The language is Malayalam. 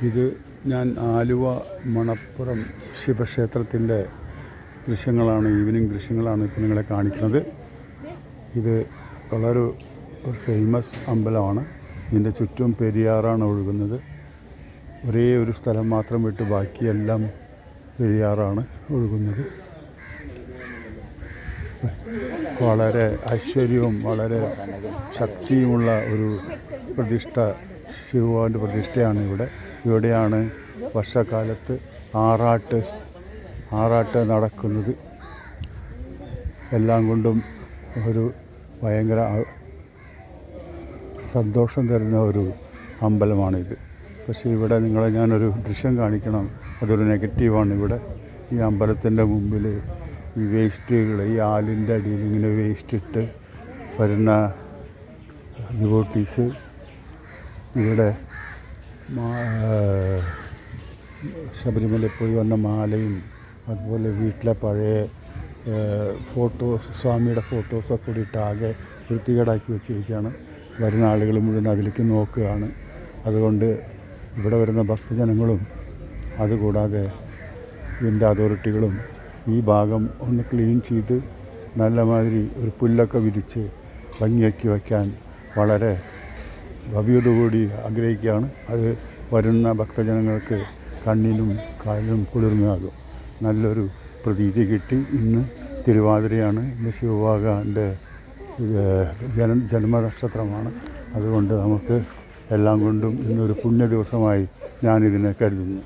ഇത് ഞാൻ ആലുവ മണപ്പുറം ശിവക്ഷേത്രത്തിൻ്റെ ദൃശ്യങ്ങളാണ്, ഈവനിങ് ദൃശ്യങ്ങളാണ് ഇപ്പോൾ നിങ്ങളെ കാണിക്കുന്നത്. ഇത് വളരെ ഒരു ഫേമസ് അമ്പലമാണ്. ഇതിൻ്റെ ചുറ്റും പെരിയാറാണ് ഒഴുകുന്നത്. ഒരേ ഒരു സ്ഥലം മാത്രം വിട്ട് ബാക്കിയെല്ലാം പെരിയാറാണ് ഒഴുകുന്നത്. വളരെ ഐശ്വര്യവും വളരെ ശക്തിയുമുള്ള ഒരു പ്രതിഷ്ഠ, ശിവൻ്റെ പ്രതിഷ്ഠയാണ് ഇവിടെയാണ് വർഷക്കാലത്ത് ആറാട്ട് നടക്കുന്നത്. എല്ലാം കൊണ്ടും ഒരു ഭയങ്കര സന്തോഷം തരുന്ന ഒരു അമ്പലമാണിത്. പക്ഷേ ഇവിടെ നിങ്ങളെ ഞാനൊരു ദൃശ്യം കാണിക്കണം. അതൊരു നെഗറ്റീവാണ്. ഇവിടെ ഈ അമ്പലത്തിൻ്റെ മുമ്പിൽ ഈ വേസ്റ്റുകൾ, ഈ ആലിൻ്റെ അടിയിൽ ഇങ്ങനെ വേസ്റ്റ് ഇട്ട് വരുന്ന ഡിവോട്ടീസ് ഇവിടെ ശബരിമലയിൽ പോയി വന്ന മാലയും അതുപോലെ വീട്ടിലെ പഴയ സ്വാമിയുടെ ഫോട്ടോസൊക്കെ കൂടി ഇട്ട് ആകെ വൃത്തികേടാക്കി വെച്ചിരിക്കുകയാണ്. വരുന്ന ആളുകൾ മുഴുവൻ അതിലേക്ക് നോക്കുകയാണ്. അതുകൊണ്ട് ഇവിടെ വരുന്ന ഭക്തജനങ്ങളും അതുകൂടാതെ ഇതിൻ്റെ അതോറിറ്റികളും ഈ ഭാഗം ഒന്ന് ക്ലീൻ ചെയ്ത് നല്ല മാതിരി ഒരു പുല്ലൊക്കെ വിരിച്ച് ഭംഗിയാക്കി വയ്ക്കാൻ വളരെ ഭവ്യതയോടുകൂടി ആഗ്രഹിക്കുകയാണ്. അത് വരുന്ന ഭക്തജനങ്ങൾക്ക് കണ്ണിനും കാലിനും കുളിർമയാകും. നല്ലൊരു പ്രതീതി കിട്ടി. ഇന്ന് തിരുവാതിരയാണ്. ഇന്ന് ശിവഭഗവാന്റെ ജന്മനക്ഷത്രമാണ്. അതുകൊണ്ട് നമുക്ക് എല്ലാം കൊണ്ടും ഇന്നൊരു പുണ്യ ദിവസമായി ഞാനിതിനെ കരുതുന്നു.